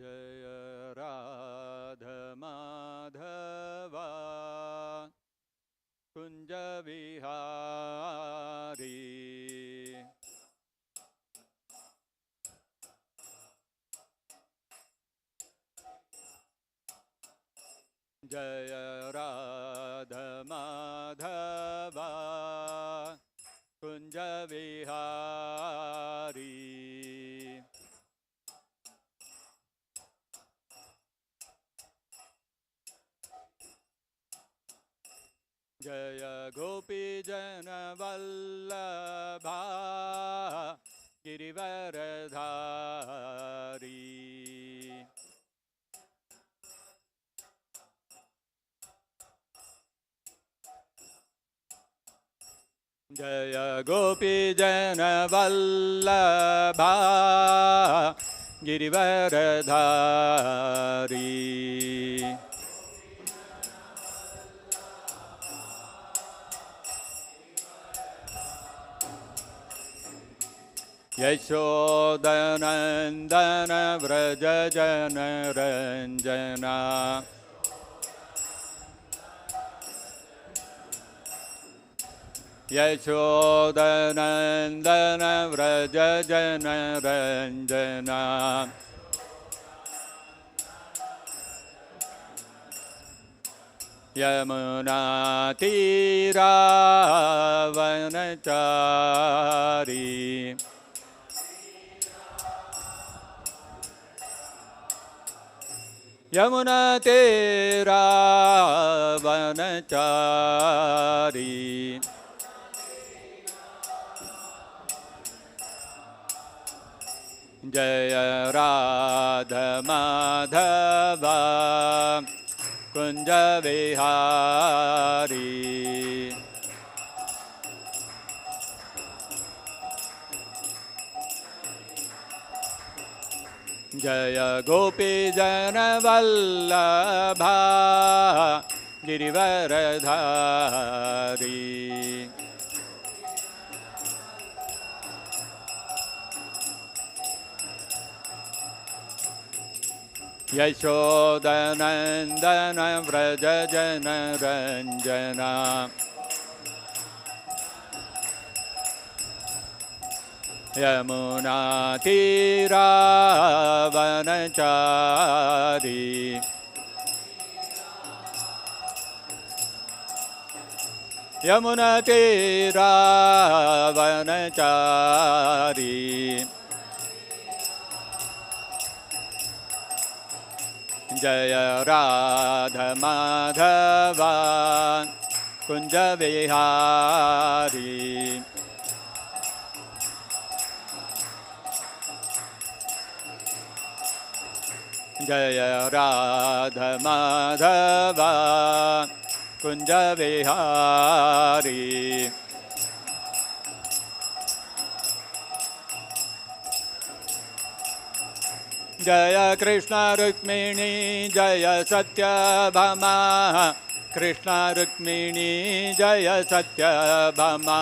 जय राधा माधवा कुंज विहारी जय राधा माधवा कुंज विहारी जय गोपी जन वल्लभा गिरिवरधारी जय गोपी जन वल्लभा गिरिवरधारी यशोदनंदन व्रज जन रंजना यशोदनंदन व्रज जन रंजना यमुना तीरा वनचारी यमुना तेरा वनचारी जय राधा माधवा कुंज विहारी जय गोपी जन वल्लभा गिरिवरधारी यशोदनंदन व्रज जन रंजना यमुना तीरा वनचारी यमुना तीरा वनचारी जय राधा माधवा कुंज विहारी जय राधा माधवा कुंज विहारी जय कृष्ण रुक्मिणी जय सत्यभामा कृष्ण रुक्मिणी जय सत्यभामा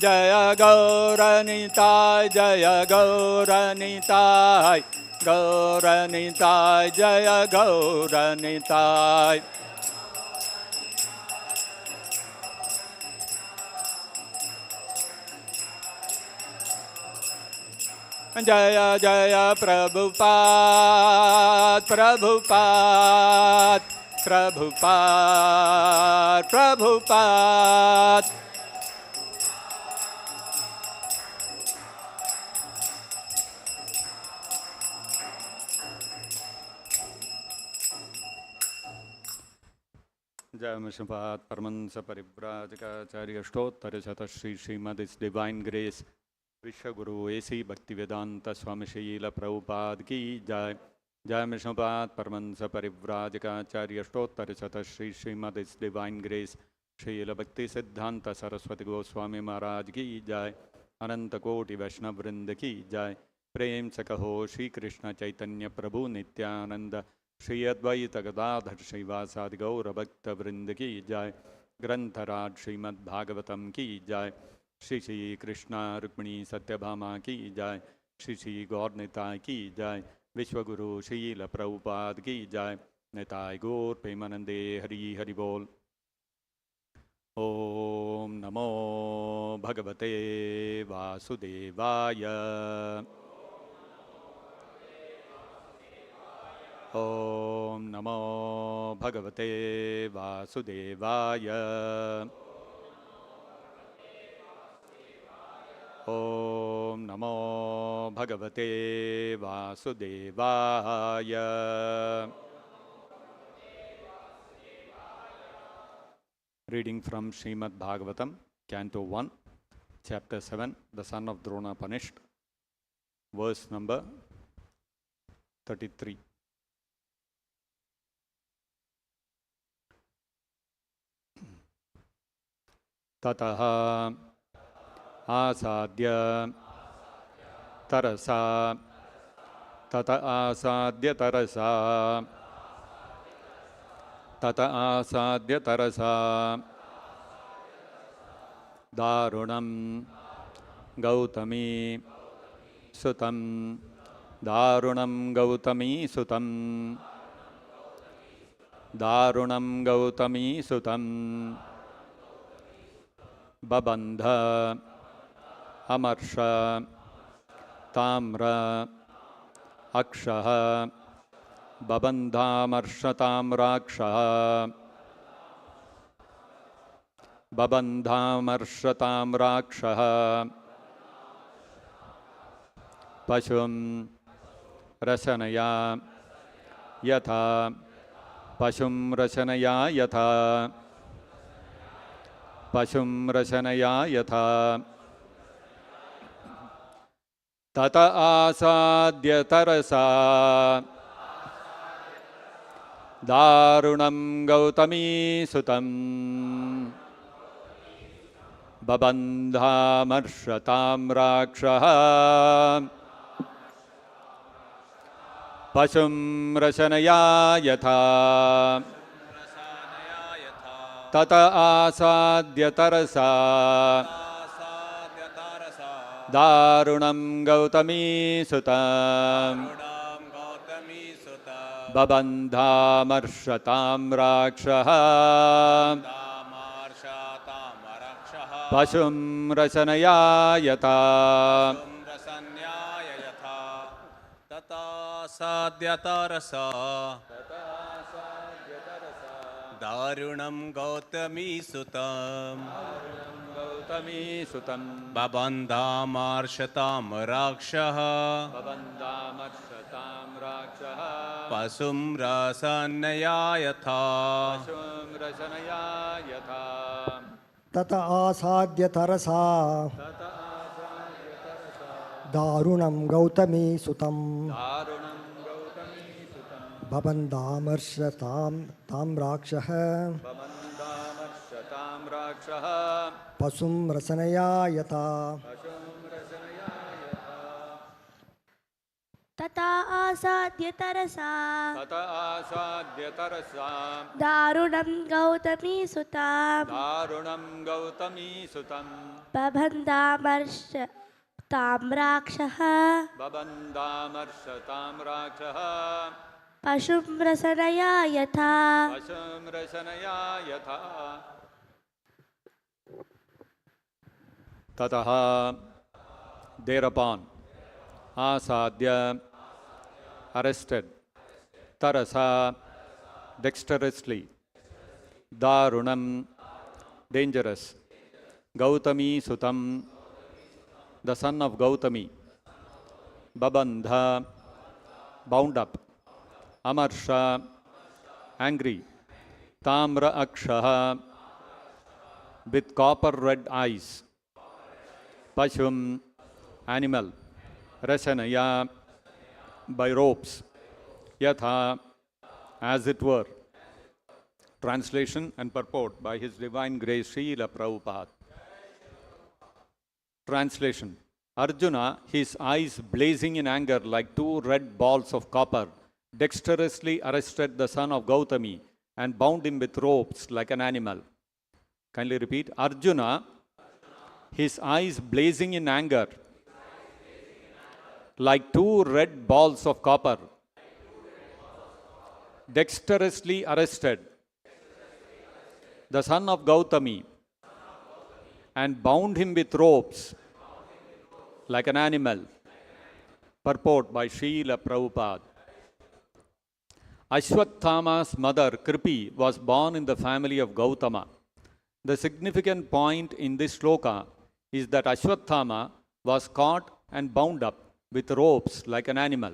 जय गौरनिताय जय गौरनिताय गौरनिताय जय गौरनिताय जय जय प्रभुपाद प्रभुपाद प्रभुपाद प्रभुपाद जय विष्णुपाद परमहंस परिव्राजकाचार्य अष्टोत्तर शत श्री श्रीमद इस डिवाइन ग्रेस विश्व गुरु ऐसी भक्ति वेदांत स्वामी श्रील प्रभुपाद की जय। जय विष्णुपाद परमहंस परिव्राजकाचार्य अष्टोत्तर शत श्री श्रीमद इस डिवाइन ग्रेस श्रील भक्ति सिद्धांत सरस्वती गोस्वामी महाराज की जय। अनंत कोटि वैष्णव वृंद की जय। प्रेम से कहो श्री कृष्ण चैतन्य प्रभु नित्यानंद श्री अद्वैत गदाधर श्रीवासादि गौर भक्त वृंद की जय। ग्रंथराज श्रीमद् भागवतम की जय। श्री श्री कृष्णा रुक्मिणी सत्यभामा की जय। श्री श्री गौर निताय की जय। विश्वगुरु श्रील प्रभुपाद की जय। निताय गौर प्रेमानंदे हरि हरि बोल। ओम नमो भगवते वासुदेवाय। ओम नमो भगवते वासुदेवाय। ओम नमो भगवते वासुदेवाय। Reading from Srimad Bhagavatam, Canto 1, Chapter 7, The Son of Drona Punished, verse number 33. Tataha asadya tarasa. Tata asadya tarasa. Tata asadya tarasa. Darunam Gautami Sutam. Darunam Gautami Sutam. Darunam Gautami Sutam. Babandha Amarsha Tamra Akshaha. Babandhamarshatamrakshaha. Babandhamarshatamrakshaha. Pashum rasanaya yatha. Pashum rasanaya yatha. Pashum rasanaya yatha. Tata asadya tarasa. Darunam Gautami Sutam. Babandhamarshatam Rakshaha. Pashum Rasanaya Yatha. Tata asadya tarasa. Darunam Gautami Sutam. Babandhamarshatam Rakshaha. Pashum rasanaya yatha. Tata sadhyatarasa. Darunam Gautami Sutam. Gautami Sutam. Babandhamarshatam Rakshaha. Babandhamarshatam Rakshaha. Pasum rasanaya yatha. Pashum rasanaya yatha. Tata asadya tarasa. Tata asadya tarasa. Darunam Gautami Sutam. Darunam Gautami Sutam. Babandhamarshatam Rakshaha. Babandhamarshatam Rakshaha. Pasum rasanaya yatha. Tata asadya tarasa. Tata asadya tarasa. Darunam Gautami Sutam. Darunam Gautami Sutam. Babandhamarshatam Rakshaha. Babandhamarshatam Rakshaha. Pashum rasanaya yatha. Pashum rasanaya yatha. Tataha, thereupon, asadya, arrested, tarasa, dexterously, darunam, dangerous, Gautami Sutam, the son of Gautami, babandha, bound up, amarsha, angry, tamra akshaha, with copper red eyes, pashum, animal, rasanaya, by ropes, yatha, as it were. Translation and purport by His Divine Grace Srila Prabhupada. Translation. Arjuna, his eyes blazing in anger like two red balls of copper, dexterously arrested the son of Gautami and bound him with ropes like an animal. Kindly repeat. Arjuna, his eyes blazing in anger, like two red balls of copper, dexterously arrested the son of Gautami and bound him with ropes like an animal. Purport by Srila Prabhupada. Ashwathama's mother, Kripi, was born in the family of Gautama. The significant point in this shloka is that Ashwathama was caught and bound up with ropes like an animal.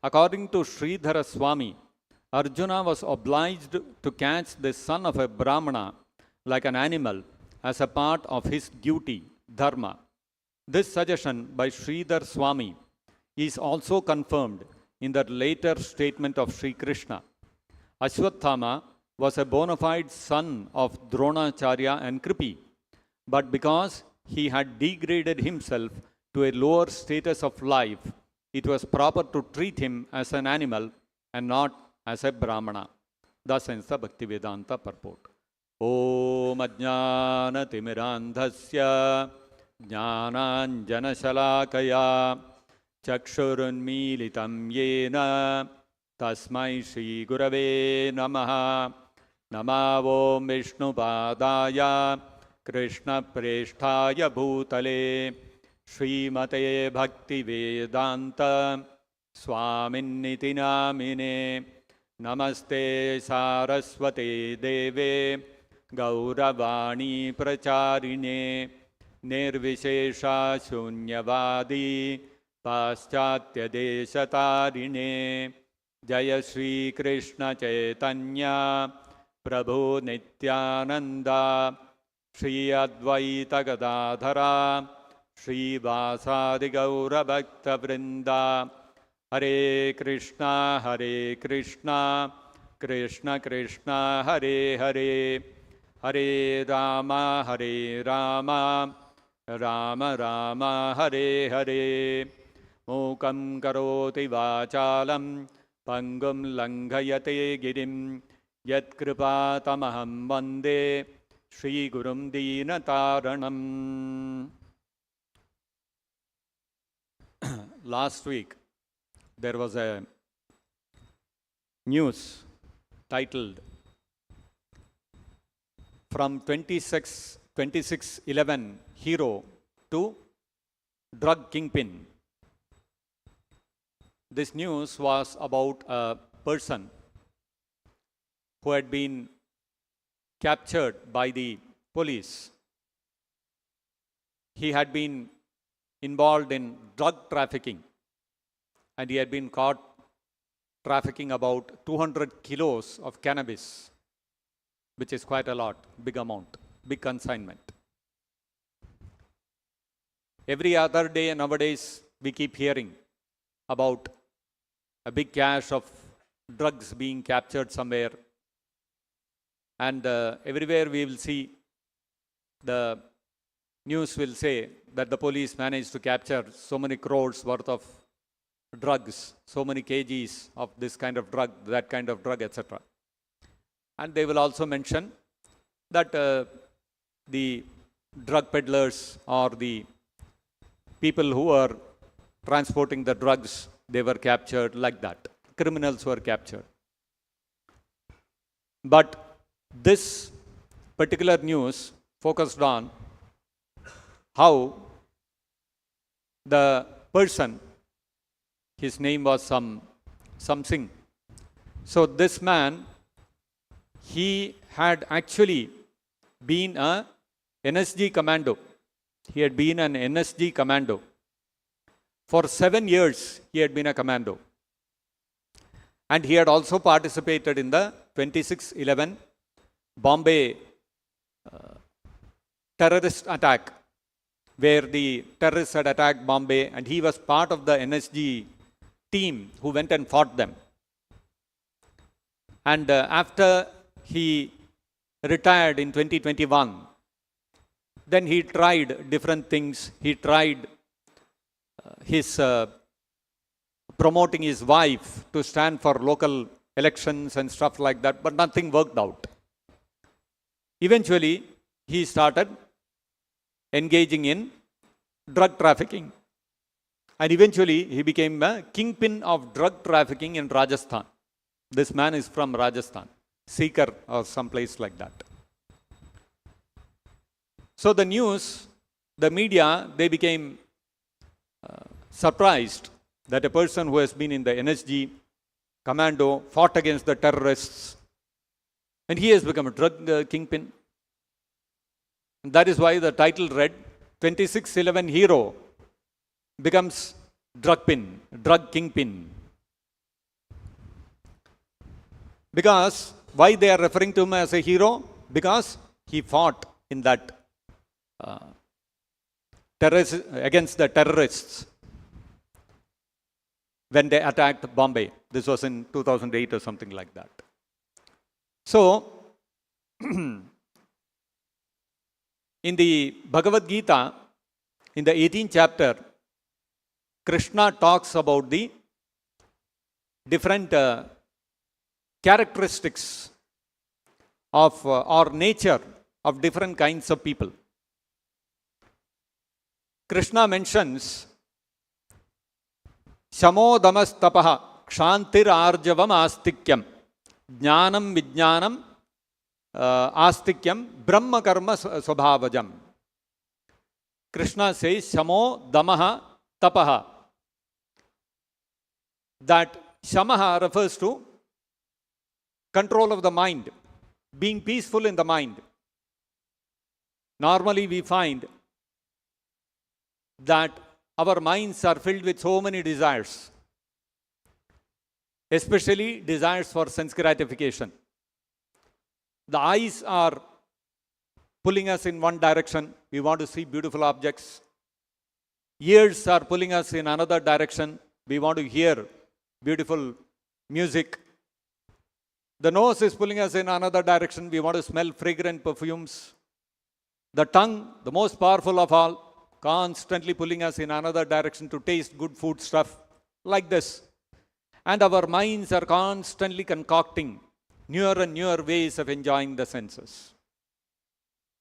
According to Sridhara Swami, Arjuna was obliged to catch the son of a Brahmana like an animal as a part of his duty, dharma. This suggestion by Sridhar Swami is also confirmed in the later statement of Sri Krishna. Ashwathama was a bona fide son of Dronacharya and Kripi, but because he had degraded himself to a lower status of life, it was proper to treat him as an animal and not as a Brahmana. Thus ends the Bhaktivedanta purport. Om Ajnana Timirandhasya Jnananjana Shalakaya Chakshurunmilitam Yena Tasmai Shri Gurave Namaha. Namavom Vishnu Padaya Krishna Presthaya Bhutale Srimate Bhakti Vedanta Swaminiti Namine. Namaste Saraswate Deve Gauravani Pracharine Nirvishesha Shunyavadi Paschatya Deshatarine. Jaya Shri Krishna Chaitanya Prabhu Nityananda Shri Advaita Gadadhara Shri Vasadi Gaura Bhakta Vrinda. Hare Krishna, Krishna Krishna, Hare Hare, Hare Rama, Rama Rama, Hare Hare. Mukam karoti vachalam, pangum langhayate girim, yat kripa tamaham vande, Shri Gurum Deenataranam. Last week, there was a news titled From 2611 Hero to Drug Kingpin. This news was about a person who had been captured by the police. He had been involved in drug trafficking, and he had been caught trafficking about 200 kilos of cannabis, which is quite a lot, big amount, big consignment. Every other day nowadays, we keep hearing about a big cache of drugs being captured somewhere. And everywhere we will see the news will say that the police managed to capture so many crores worth of drugs, so many kgs of this kind of drug, that kind of drug, etc. And they will also mention that the drug peddlers or the people who are transporting the drugs, they were captured like that. Criminals were captured. But this particular news focused on how the person, his name was something. So this man, he had actually been a NSG commando. He had been an NSG commando. For 7 years, he had been a commando. And he had also participated in the 2611 Bombay terrorist attack, where the terrorists had attacked Bombay, and he was part of the NSG team who went and fought them. And after he retired in 2021, then he tried different things. He tried promoting his wife to stand for local elections and stuff like that, but nothing worked out. Eventually, he started engaging in drug trafficking. And eventually he became a kingpin of drug trafficking in Rajasthan. This man is from Rajasthan, Sikar or someplace like that. So the news, the media, they became surprised that a person who has been in the NSG, commando, fought against the terrorists, and he has become a drug kingpin. And that is why the title read, 2611 hero becomes drug kingpin. Because, why they are referring to him as a hero? Because he fought in that against the terrorists when they attacked Bombay. This was in 2008 or something like that. So, in the Bhagavad-gita, in the 18th chapter, Krishna talks about the different characteristics of or nature of different kinds of people. Krishna mentions Shamo damas tapaha kshantir arjavam astikyam jnanam vijnanam astikyam brahma karma svabhavajam. Krishna says Shamo damaha tapaha. That Shamaha refers to control of the mind, being peaceful in the mind. Normally we find that our minds are filled with so many desires, especially desires for sense gratification. The eyes are pulling us in one direction, we want to see beautiful objects. Ears are pulling us in another direction, we want to hear beautiful music. The nose is pulling us in another direction, we want to smell fragrant perfumes. The tongue, the most powerful of all, constantly pulling us in another direction to taste good food stuff, like this. And our minds are constantly concocting newer and newer ways of enjoying the senses.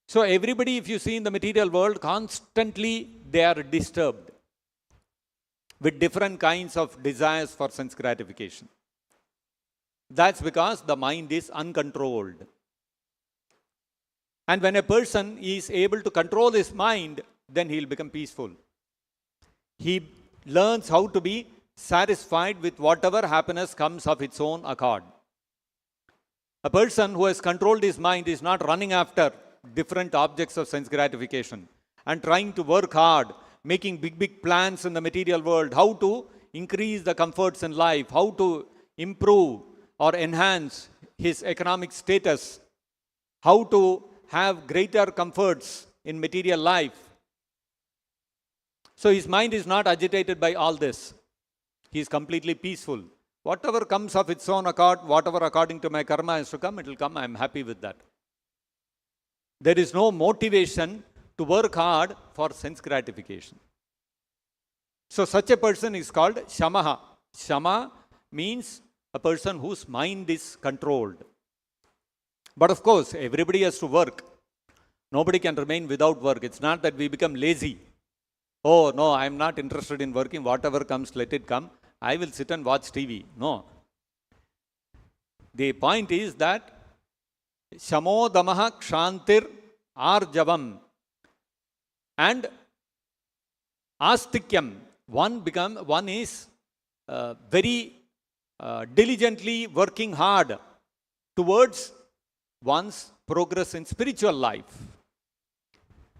So everybody, if you see in the material world, constantly they are disturbed with different kinds of desires for sense gratification. That's because the mind is uncontrolled. And when a person is able to control his mind, then he will become peaceful. He learns how to be satisfied with whatever happiness comes of its own accord. A person who has controlled his mind is not running after different objects of sense gratification and trying to work hard, making big plans in the material world, how to increase the comforts in life, how to improve or enhance his economic status, how to have greater comforts in material life. So his mind is not agitated by all this. He is completely peaceful. Whatever comes of its own accord, whatever according to my karma has to come, it will come. I am happy with that. There is no motivation to work hard for sense gratification. So such a person is called Shamaha. Shama means a person whose mind is controlled. But of course, everybody has to work. Nobody can remain without work. It's not that we become lazy. Oh, no, I'm not interested in working. Whatever comes, let it come. I will sit and watch TV. No. The point is that Shamo damaha kshantir arjavam and astikyam. One is very diligently working hard towards one's progress in spiritual life.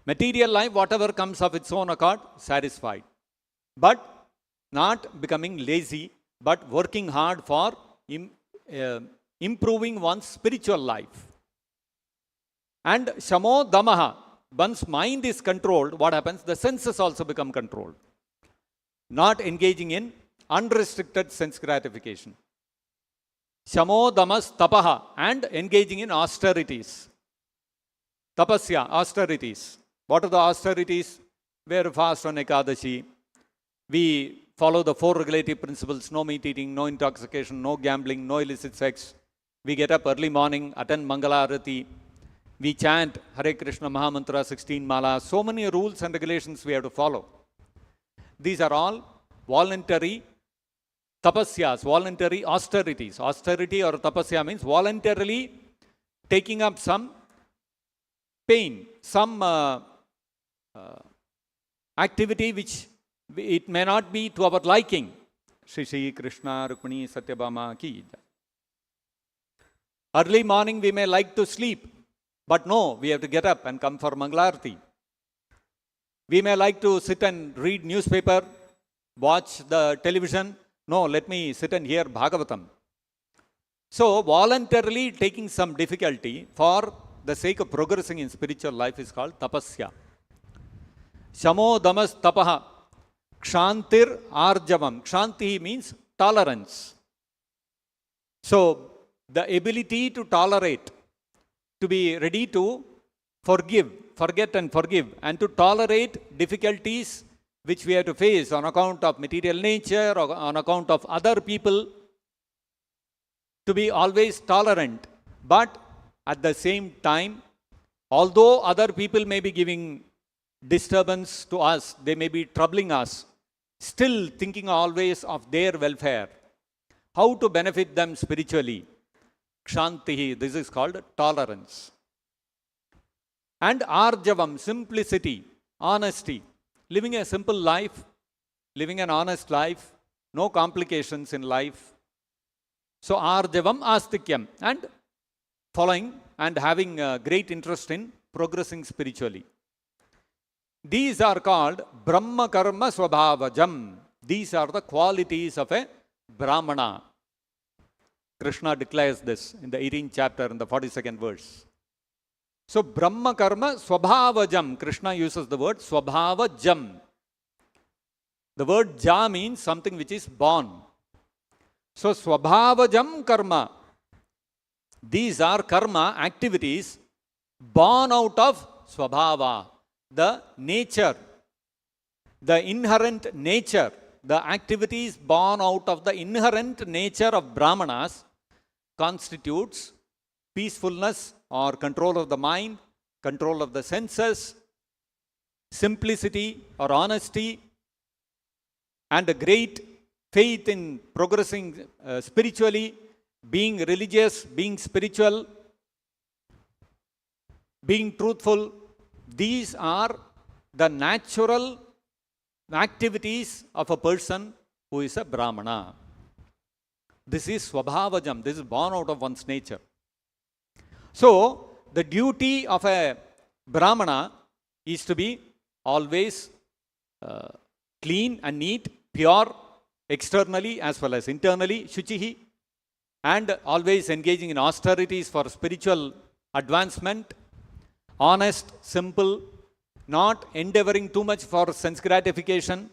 Material life, whatever comes of its own accord, satisfied. But not becoming lazy, but working hard for improving one's spiritual life. And Shamo Damaha, one's mind is controlled, what happens? The senses also become controlled. Not engaging in unrestricted sense gratification. Shamo Damas Tapaha, and engaging in austerities. Tapasya, austerities. What are the austerities? We fast on Ekadashi. We follow the 4 regulative principles: no meat eating, no intoxication, no gambling, no illicit sex. We get up early morning, attend Mangala Arati, We chant Hare Krishna Mahamantra 16 Mala. So many rules and regulations we have to follow. These are all voluntary tapasyas, voluntary austerities. Austerity or tapasya means voluntarily taking up some pain, some activity which it may not be to our liking. Shri Krishna Rukmini Satyabhama ki. Early morning we may like to sleep, but no, we have to get up and come for Mangalarti. We may like to sit and read newspaper, watch the television. No, let me sit and hear Bhagavatam. So, voluntarily taking some difficulty for the sake of progressing in spiritual life is called tapasya. Shamo damas tapaha. Kshantir arjavam. Kshanti means tolerance. So, the ability to tolerate, to be ready to forgive, forget and forgive, and to tolerate difficulties which we have to face on account of material nature or on account of other people, to be always tolerant. But at the same time, although other people may be giving disturbance to us, they may be troubling us, still thinking always of their welfare, how to benefit them spiritually. Kshantihi, this is called tolerance. And arjavam, simplicity, honesty, living a simple life, living an honest life, no complications in life. So arjavam astikyam, and following and having a great interest in progressing spiritually. These are called Brahma Karma Svabhavajam. These are the qualities of a Brahmana. Krishna declares this in the 18th chapter in the 42nd verse. So Brahma Karma Svabhavajam. Krishna uses the word Svabhavajam. The word Ja means something which is born. So Svabhavajam Karma. These are karma activities born out of Svabhava. The nature, the inherent nature, the activities born out of the inherent nature of Brahmanas constitutes peacefulness or control of the mind, control of the senses, simplicity or honesty, and a great faith in progressing spiritually, being religious, being spiritual, being truthful. These are the natural activities of a person who is a Brahmana. This is Swabhavajam. This is born out of one's nature. So, the duty of a Brahmana is to be always clean and neat, pure, externally as well as internally, Shuchihi, and always engaging in austerities for spiritual advancement, honest, simple, not endeavoring too much for sense gratification.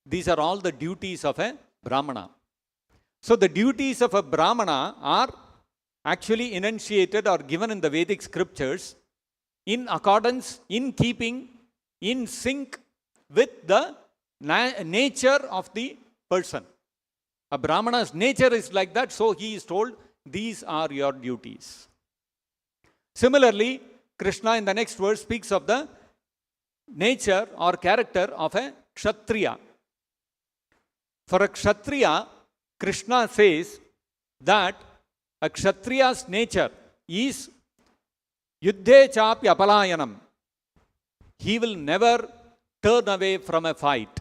These are all the duties of a Brahmana. So the duties of a Brahmana are actually enunciated or given in the Vedic scriptures in accordance, in keeping, in sync with the nature of the person. A Brahmana's nature is like that, so he is told, these are your duties. Similarly, Krishna in the next verse speaks of the nature or character of a Kshatriya. For a Kshatriya, Krishna says that a Kshatriya's nature is Yuddhe chapi apalayanam. He will never turn away from a fight.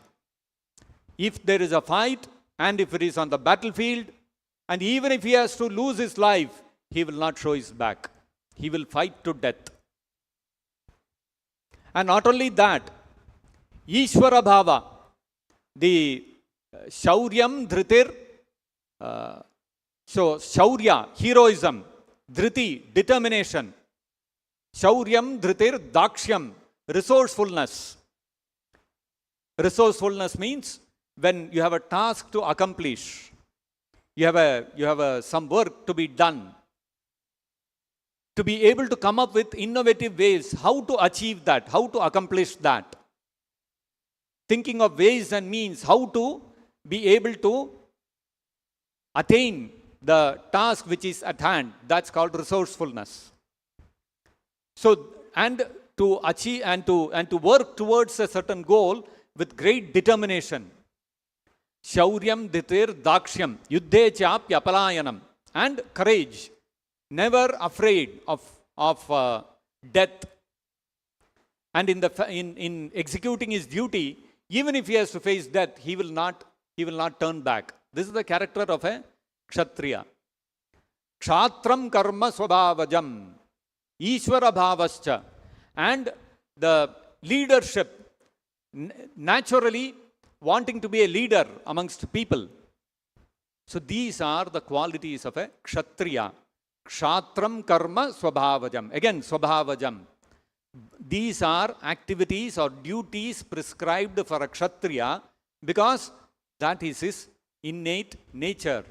If there is a fight, and if it is on the battlefield, and even if he has to lose his life, he will not show his back. He will fight to death. And not only that, Ishvara Bhava, the Shauryam Dhritir, so Shaurya, heroism, Dhriti, determination, Shauryam Dhritir Dakshyam, resourcefulness. Resourcefulness means when you have a task to accomplish, you have some work to be done, to be able to come up with innovative ways how to achieve that, how to accomplish that. Thinking of ways and means how to be able to attain the task which is at hand. That's called resourcefulness. So, and to achieve and to work towards a certain goal with great determination. Shauryam dhitir dakshyam yuddhe chapya apalayanam. And courage. Never afraid of death. And in executing his duty, even if he has to face death, he will not turn back. This is the character of a kshatriya. Kshatram karma svabhavajam. Ishvara bhavascha. And the leadership, naturally wanting to be a leader amongst people. So these are the qualities of a kshatriya. Kshatram karma svabhavajam. Again, svabhavajam. These are activities or duties prescribed for a kshatriya because that is his innate nature.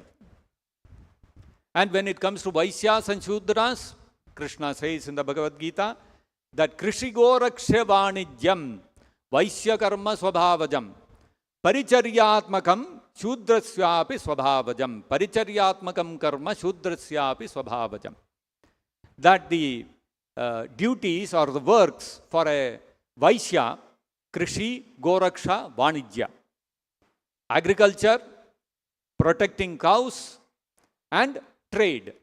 And when it comes to Vaishyas and Shudras, Krishna says in the Bhagavad-gita that Krishigoraksha Vanijyam Vaishya Karma Swabhavajam Paricharyatmakam Shudrasyapi Swabhavajam Paricharyatmakam Karma Shudrasyapi Swabhavajam. That the duties or the works for a Vaishya, Krishi, Goraksha, Vanijya. Agriculture, protecting cows, and trade,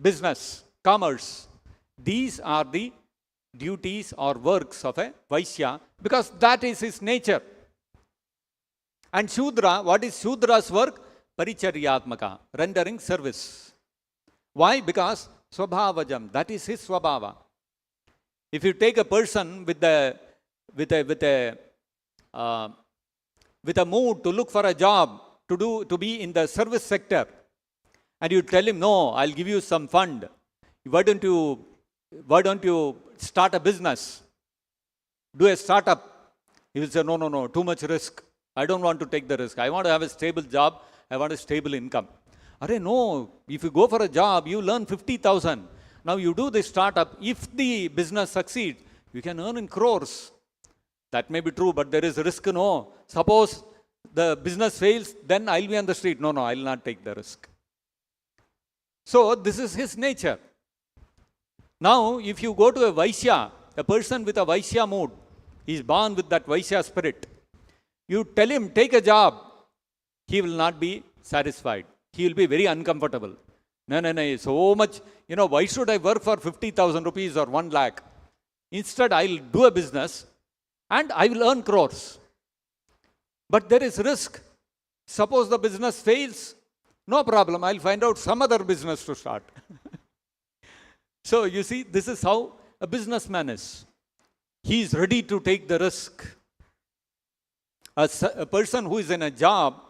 business, commerce. These are the duties or works of a Vaishya because that is his nature. And Shudra, what is Shudra's work? Paricharyatmaka, rendering service. Why? Because Swabhavajam, that is his Swabhava. If you take a person with a mood to look for a job, to be in the service sector, and you tell him, no, I'll give you some fund. Why don't you start a business? Do a startup. He will say, no, too much risk. I don't want to take the risk. I want to have a stable job. I want a stable income. No, if you go for a job, you learn 50,000. Now you do this startup. If the business succeeds, you can earn in crores. That may be true, but there is risk, no. Suppose the business fails, then I'll be on the street. No, I'll not take the risk. So this is his nature. Now, if you go to a Vaishya, a person with a Vaishya mood, he's born with that Vaishya spirit. You tell him, take a job, he will not be satisfied. He will be very uncomfortable. No, so much, why should I work for 50,000 rupees or 1 lakh? Instead, I'll do a business and I will earn crores. But there is risk. Suppose the business fails, no problem, I'll find out some other business to start. So you see, this is how a businessman is. He is ready to take the risk. A person who is in a job,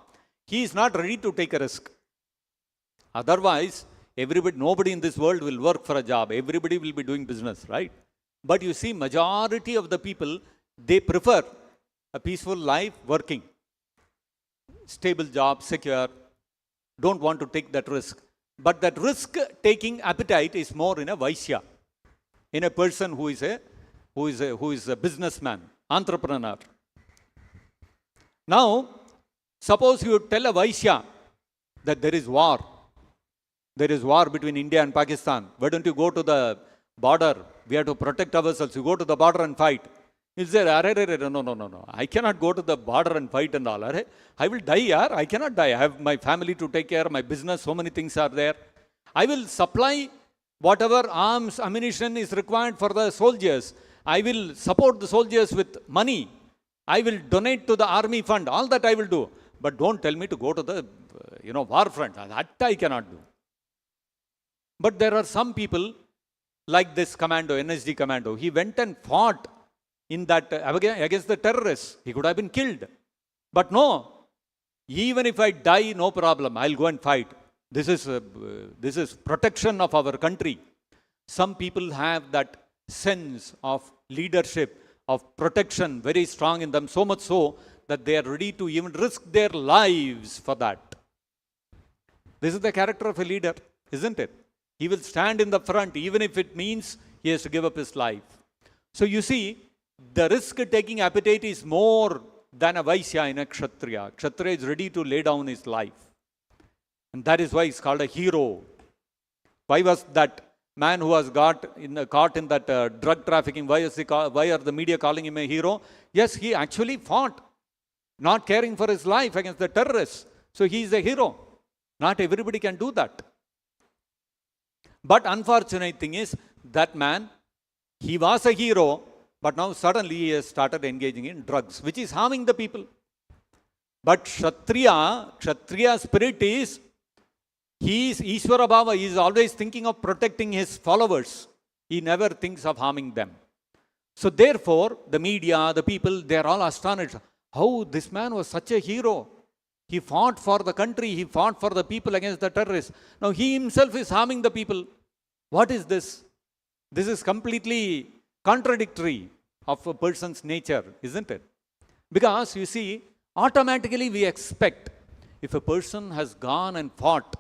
he is not ready to take a risk. Otherwise, nobody in this world will work for a job. Everybody will be doing business, right? But you see, majority of the people, they prefer a peaceful life working. Stable job, secure. Don't want to take that risk. But that risk-taking appetite is more in a Vaishya, in a person who is a businessman, entrepreneur. Now, suppose you tell a Vaishya that there is war. There is war between India and Pakistan. Why don't you go to the border? We have to protect ourselves. You go to the border and fight. He said, no. I cannot go to the border and fight and all. I will die, yaar. I cannot die. I have my family to take care, my business, so many things are there. I will supply whatever arms, ammunition is required for the soldiers. I will support the soldiers with money. I will donate to the army fund. All that I will do. But don't tell me to go to the war front. That I cannot do. But there are some people like this commando, NSD commando. He went and fought in that against the terrorists. He could have been killed. But no, even if I die, no problem. I'll go and fight. This is protection of our country. Some people have that sense of leadership, of protection very strong in them, so much so that they are ready to even risk their lives for that. This is the character of a leader, isn't it? He will stand in the front even if it means he has to give up his life. So you see, the risk-taking appetite is more than a Vaishya in a Kshatriya. Kshatriya is ready to lay down his life. And that is why he's called a hero. Why was that man who was caught in that drug trafficking, why are the media calling him a hero? Yes, he actually fought, not caring for his life against the terrorists. So he is a hero. Not everybody can do that. But unfortunate thing is, that man, he was a hero, but now suddenly he has started engaging in drugs, which is harming the people. But Kshatriya spirit is, he is Ishvara Bhava. He is always thinking of protecting his followers. He never thinks of harming them. So therefore, the media, the people, they are all astonished. How this man was such a hero. He fought for the country. He fought for the people against the terrorists. Now he himself is harming the people. What is this? This is completely contradictory of a person's nature, isn't it? Because you see, automatically we expect, if a person has gone and fought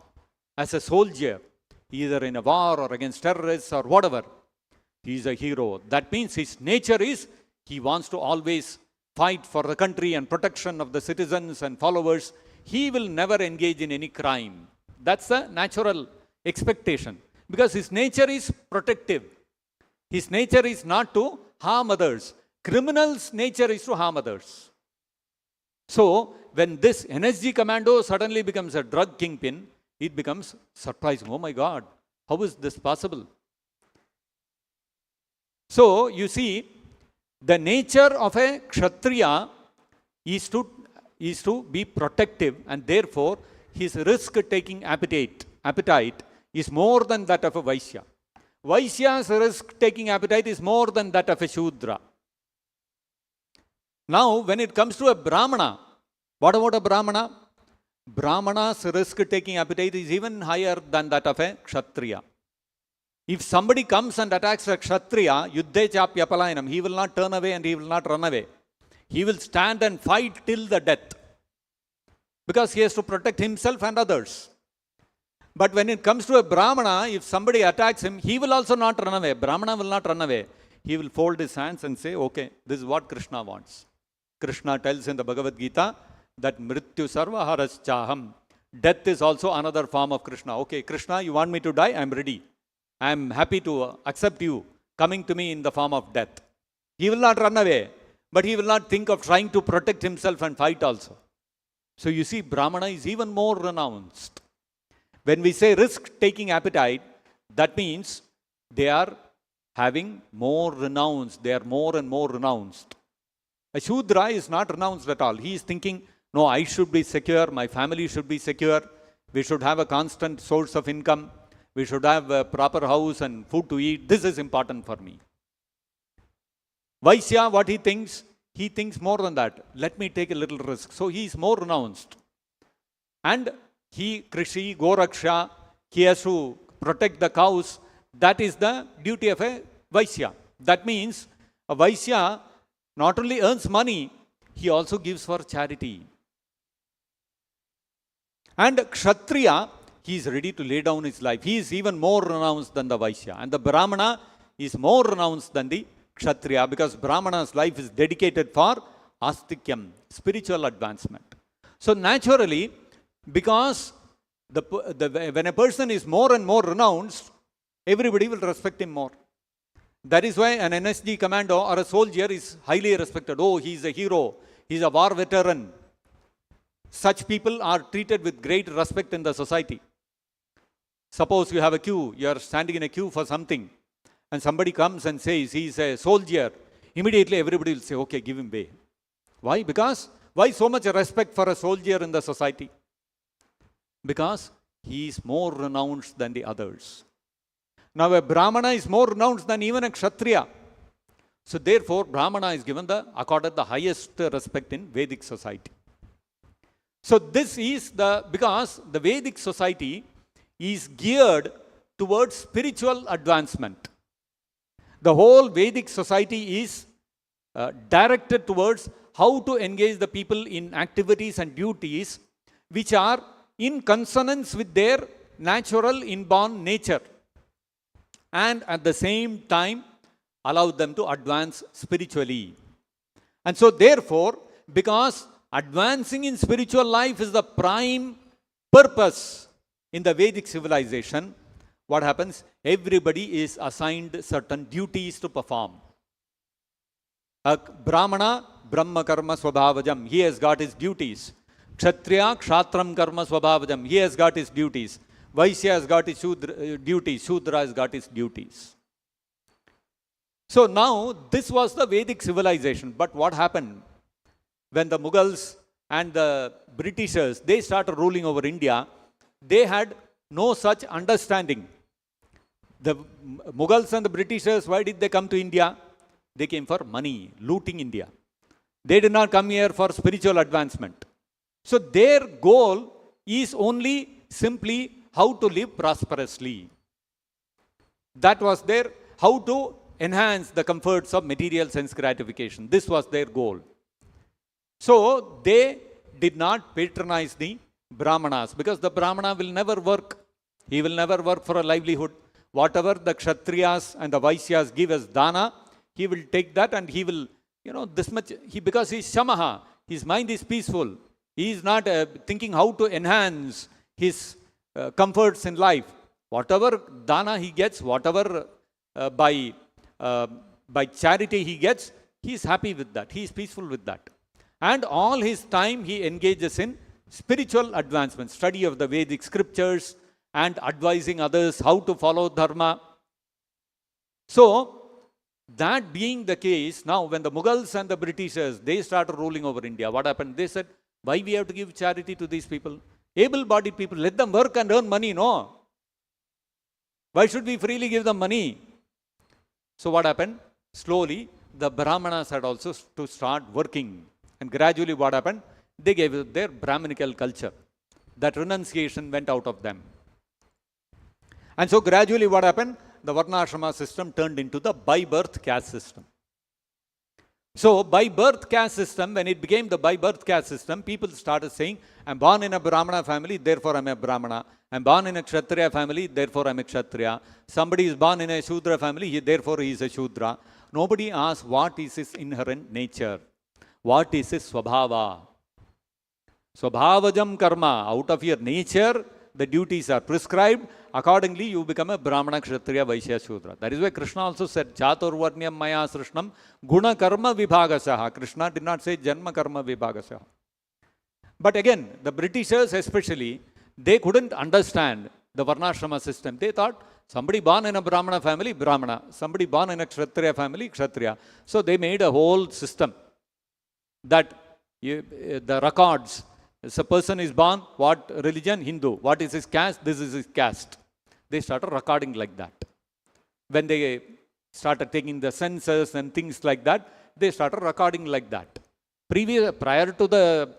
as a soldier, either in a war or against terrorists or whatever, he is a hero. That means his nature is, he wants to always fight for the country and protection of the citizens and followers. He will never engage in any crime. That's the natural expectation. Because his nature is protective. His nature is not to harm others. Criminal's nature is to harm others. So, when this NSG commando suddenly becomes a drug kingpin, it becomes surprising. Oh my God, how is this possible? So, you see, the nature of a Kshatriya is to be protective, and therefore his risk-taking appetite is more than that of a Vaishya. Vaishya's risk-taking appetite is more than that of a Shudra. Now, when it comes to a Brahmana, what about a Brahmana? Brahmana's risk-taking appetite is even higher than that of a Kshatriya. If somebody comes and attacks a Kshatriya, Yuddhe chapya palayanam, he will not turn away and he will not run away. He will stand and fight till the death. Because he has to protect himself and others. But when it comes to a Brahmana, if somebody attacks him, he will also not run away. Brahmana will not run away. He will fold his hands and say, okay, this is what Krishna wants. Krishna tells in the Bhagavad-gita that Mrityu sarva haraschaham. Death is also another form of Krishna. Okay, Krishna, you want me to die? I am ready. I am happy to accept you coming to me in the form of death. He will not run away, but he will not think of trying to protect himself and fight also. So you see, Brahmana is even more renounced. When we say risk-taking appetite, that means they are having more renounced. They are more and more renounced. A Shudra is not renounced at all. He is thinking, no, I should be secure. My family should be secure. We should have a constant source of income. We should have a proper house and food to eat. This is important for me. Vaishya, what he thinks more than that. Let me take a little risk. So he is more renounced. And he, Krishi, Goraksha, he has to protect the cows. That is the duty of a Vaishya. That means a Vaishya not only earns money, he also gives for charity. And Kshatriya, he is ready to lay down his life. He is even more renounced than the Vaishya. And the Brahmana is more renounced than the Kshatriya, because Brahmana's life is dedicated for Astikyam, spiritual advancement. So naturally, because when a person is more and more renounced, everybody will respect him more. That is why an NSG commando or a soldier is highly respected. Oh, he is a hero. He is a war veteran. Such people are treated with great respect in the society. Suppose you have a queue, you are standing in a queue for something, and somebody comes and says he is a soldier. Immediately everybody will say, okay, give him way. Why? Because, why so much respect for a soldier in the society? Because he is more renounced than the others. Now a Brahmana is more renounced than even a Kshatriya. So therefore, Brahmana is accorded the highest respect in Vedic society. So this is because the Vedic society is geared towards spiritual advancement. The whole Vedic society is directed towards how to engage the people in activities and duties which are in consonance with their natural inborn nature, and at the same time allow them to advance spiritually. And so therefore, because advancing in spiritual life is the prime purpose in the Vedic civilization, what happens? Everybody is assigned certain duties to perform. A Brahmana, Brahma karma svabhavajam, he has got his duties. Kshatriya, kshatram karma svabhavajam, he has got his duties. Vaishya has got his duties, Shudra has got his duties. So now, this was the Vedic civilization. But what happened? When the Mughals and the Britishers, they started ruling over India, they had no such understanding. The Mughals and the Britishers, why did they come to India? They came for money, looting India. They did not come here for spiritual advancement. So their goal is only simply how to live prosperously. That was their, how to enhance the comforts of material sense gratification. This was their goal. So they did not patronize the Brahmanas, because the Brahmana will never work. He will never work for a livelihood. Whatever the Kshatriyas and the Vaishyas give as dana, he will take that and he will, this much, because he is Shamaha, his mind is peaceful. He is not thinking how to enhance his comforts in life. Whatever dana he gets, whatever by charity he gets, he is happy with that. He is peaceful with that. And all his time he engages in spiritual advancement, study of the Vedic scriptures and advising others how to follow dharma. So, that being the case, now when the Mughals and the Britishers, they started ruling over India, what happened? They said, why we have to give charity to these people? Able-bodied people, let them work and earn money, no? Why should we freely give them money? So what happened? Slowly, the Brahmanas had also to start working. And gradually what happened? They gave their Brahminical culture. That renunciation went out of them. And so gradually what happened? The Varnashrama system turned into the by-birth caste system. So by-birth caste system, when it became the by-birth caste system, people started saying, I'm born in a Brahmana family, therefore I'm a Brahmana. I'm born in a Kshatriya family, therefore I'm a Kshatriya. Somebody is born in a Shudra family, therefore he is a Shudra. Nobody asks what is his inherent nature. What is his svabhava? Svabhavajam karma. Out of your nature, the duties are prescribed. Accordingly, you become a Brahmana, Kshatriya, Vaishya, Shudra. That is why Krishna also said, Chaturvarnyam maya srishnam guna karma vibhagasaha. Krishna did not say janma karma vibhagasaha. But again, the Britishers especially, they couldn't understand the Varnashrama system. They thought, somebody born in a Brahmana family, Brahmana. Somebody born in a Kshatriya family, Kshatriya. So they made a whole system that the records, if a person is born, what religion? Hindu. What is his caste? This is his caste. They started recording like that. When they started taking the census and things like that, they started recording like that. Prior to the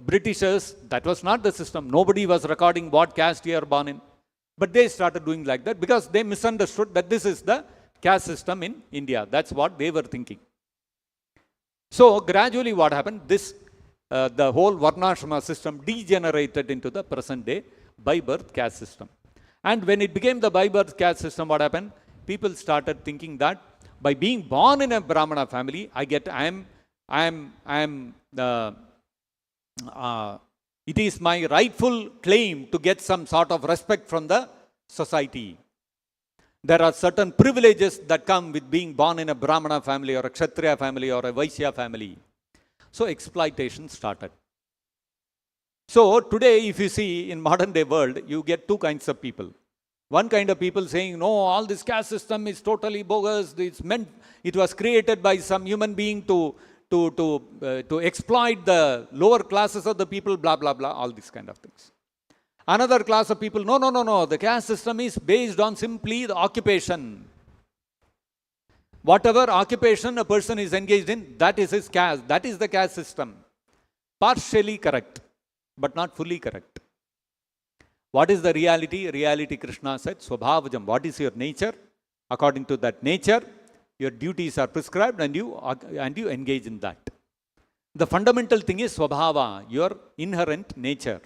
Britishers, that was not the system. Nobody was recording what caste you are born in. But they started doing like that because they misunderstood that this is the caste system in India. That's what they were thinking. So gradually what happened? The whole Varnashrama system degenerated into the present day by-birth caste system. And when it became the by-birth caste system, what happened? People started thinking that by being born in a Brahmana family, it is my rightful claim to get some sort of respect from the society. There are certain privileges that come with being born in a Brahmana family or a Kshatriya family or a Vaishya family. So exploitation started. So today, if you see in modern day world, you get two kinds of people. One kind of people saying, no, all this caste system is totally bogus. It was created by some human being to exploit the lower classes of the people, blah, blah, blah, all these kind of things. Another class of people, no, the caste system is based on simply the occupation. Whatever occupation a person is engaged in, that is his caste. That is the caste system. Partially correct, but not fully correct. What is the reality? Reality, Krishna said, svabhavajam. What is your nature? According to that nature, your duties are prescribed and you engage in that. The fundamental thing is svabhava, your inherent nature.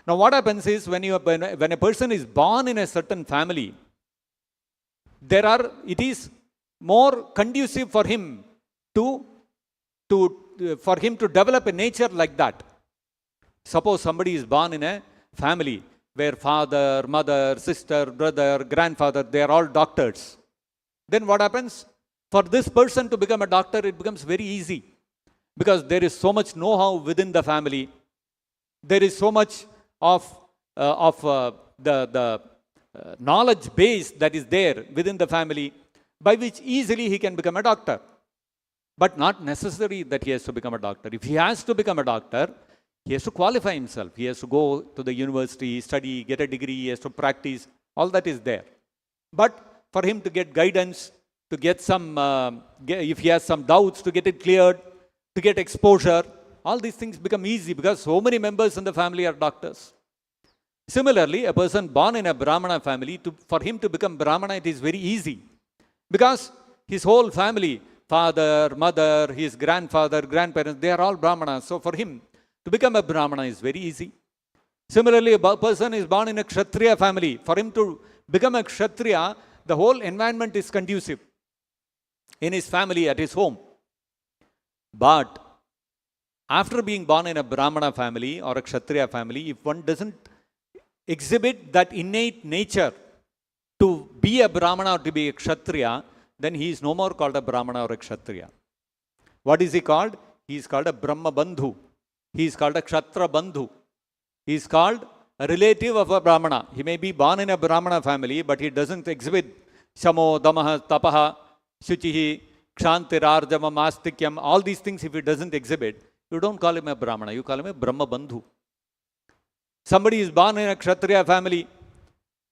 Now what happens is when a person is born in a certain family, it is more conducive for him to develop a nature like that. Suppose somebody is born in a family where father, mother, sister, brother, grandfather, they are all doctors. Then what happens? For this person to become a doctor, it becomes very easy because there is so much know-how within the family. There is so much of the knowledge base that is there within the family by which easily he can become a doctor. But not necessary that he has to become a doctor. If he has to become a doctor, he has to qualify himself. He has to go to the university, study, get a degree, he has to practice. All that is there. But for him to get guidance, to get some, if he has some doubts, to get it cleared, to get exposure, all these things become easy because so many members in the family are doctors. Similarly, a person born in a Brahmana family, for him to become Brahmana, it is very easy. Because his whole family, father, mother, his grandfather, grandparents, they are all Brahmanas. So for him to become a Brahmana is very easy. Similarly, a person is born in a Kshatriya family. For him to become a Kshatriya, the whole environment is conducive in his family, at his home. But after being born in a Brahmana family or a Kshatriya family, if one doesn't exhibit that innate nature to be a Brahmana or to be a Kshatriya, then he is no more called a Brahmana or a Kshatriya. What is he called? He is called a Brahma Bandhu. He is called a Kshatra Bandhu. He is called a relative of a Brahmana. He may be born in a Brahmana family, but he doesn't exhibit Shamo, Damaha, Tapaha, Shuchihi, Kshantirarjava, Mastikyam, all these things if he doesn't exhibit, you don't call him a Brahmana, you call him a Brahma Bandhu. Somebody is born in a Kshatriya family,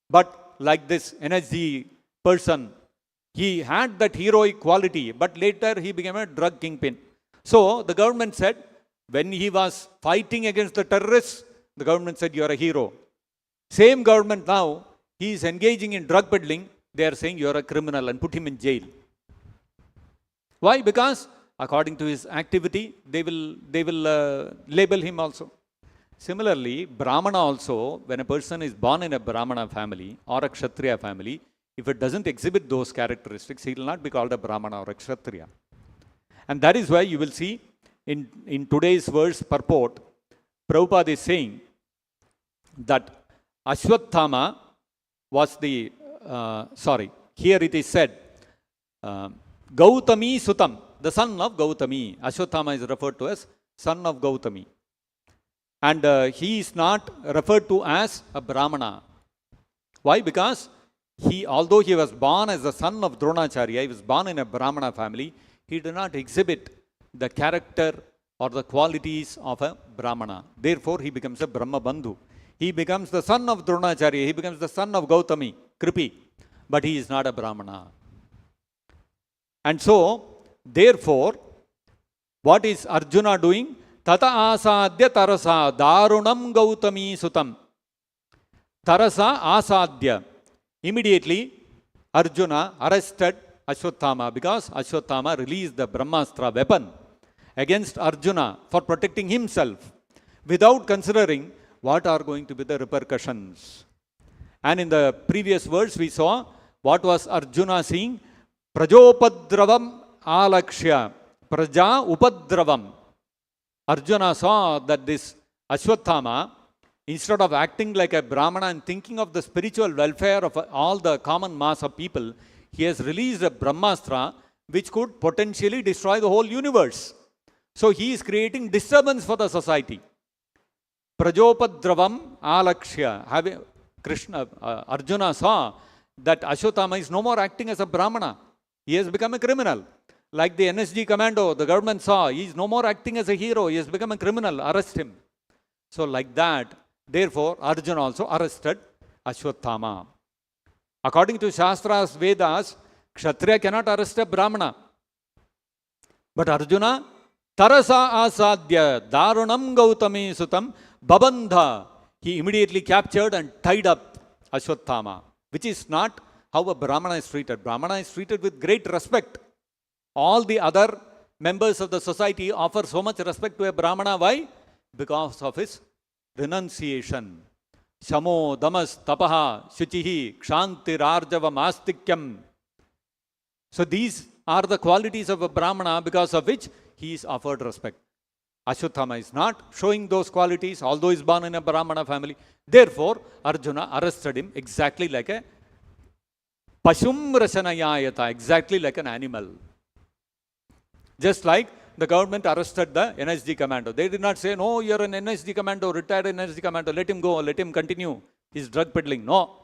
but like this NSG person, he had that heroic quality, but later he became a drug kingpin. So the government said, when he was fighting against the terrorists, the government said, you are a hero. Same government now, he is engaging in drug peddling, they are saying you are a criminal and put him in jail. Why? Because according to his activity, they will label him also. Similarly, Brahmana also, when a person is born in a Brahmana family or a Kshatriya family, if it doesn't exhibit those characteristics, he will not be called a Brahmana or a Kshatriya. And that is why you will see in today's verse purport, Prabhupada is saying that Ashwatthama was the, here it is said, Gautami Sutam, the son of Gautami. Ashwatthama is referred to as son of Gautami. And he is not referred to as a Brahmana. Why? Because although he was born as the son of Dronacharya, he was born in a Brahmana family, he did not exhibit the character or the qualities of a Brahmana. Therefore, he becomes a Brahma Bandhu. He becomes the son of Dronacharya, he becomes the son of Gautami, Kripi, but he is not a Brahmana. And so, therefore, what is Arjuna doing? Tata asadya tarasa darunam Gautami sutam. Tarasa asadya. Immediately, Arjuna arrested Ashwatthama because Ashwatthama released the Brahmastra weapon against Arjuna for protecting himself without considering what are going to be the repercussions. And in the previous verse, we saw what was Arjuna seeing? Prajopadravam alakshya. Praja upadravam. Arjuna saw that this Ashwatthama, instead of acting like a Brahmana and thinking of the spiritual welfare of all the common mass of people, he has released a Brahmastra which could potentially destroy the whole universe. So he is creating disturbance for the society. Prajopadravam alakshya. Arjuna saw that Ashwatthama is no more acting as a Brahmana. He has become a criminal. Like the NSG commando, the government saw, he is no more acting as a hero, he has become a criminal, arrest him. So like that, therefore, Arjuna also arrested Ashwatthama. According to Shastras, Vedas, Kshatriya cannot arrest a Brahmana. But Arjuna, Tarasa asadya darunam Gautami sutam babandha. He immediately captured and tied up Ashwatthama, which is not how a Brahmana is treated. Brahmana is treated with great respect. All the other members of the society offer so much respect to a Brahmana. Why? Because of his renunciation. Shamo, Damas, Tapaha, Shuchihi, Kshantir, Arjava, Mastikyam. So these are the qualities of a Brahmana because of which he is offered respect. Ashwatthama is not showing those qualities, although he is born in a Brahmana family. Therefore, Arjuna arrested him exactly like a Pashum Rasanayayata, exactly like an animal. Just like the government arrested the NSG commando. They did not say, no, you're an NSG commando, retired NSG commando, let him go, let him continue his drug peddling. No.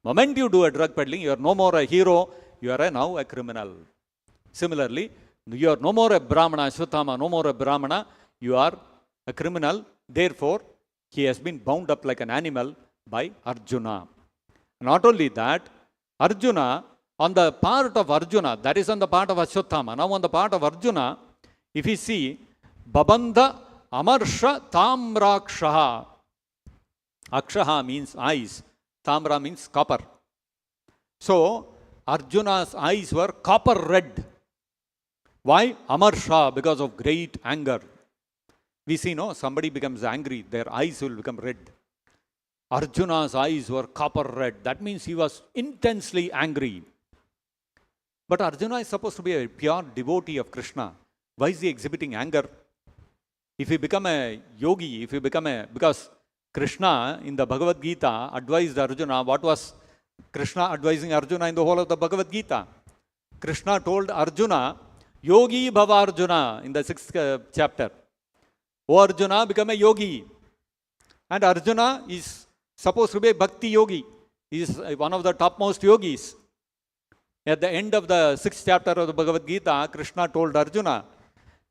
Moment you do a drug peddling, you are no more a hero, you are now a criminal. Similarly, you are no more a Brahmana, Ashwatthama, no more a Brahmana, you are a criminal. Therefore, he has been bound up like an animal by Arjuna. Not only that, Arjuna, on the part of Arjuna, that is on the part of Ashwatthama. Now on the part of Arjuna, if you see, Babandha Amarsha Tamrakshaha. Akshaha means eyes. Tamra means copper. So, Arjuna's eyes were copper red. Why? Amarsha, because of great anger. We see, no, somebody becomes angry, their eyes will become red. Arjuna's eyes were copper red. That means he was intensely angry. But Arjuna is supposed to be a pure devotee of Krishna. Why is he exhibiting anger? If he become a yogi, if he become a... Because Krishna in the Bhagavad-gita advised Arjuna, what was Krishna advising Arjuna in the whole of the Bhagavad-gita? Krishna told Arjuna, Yogi Bhava Arjuna in the 6th chapter. O Arjuna, become a yogi. And Arjuna is supposed to be a bhakti yogi. He is one of the topmost yogis. At the end of the 6th chapter of the Bhagavad-gita, Krishna told Arjuna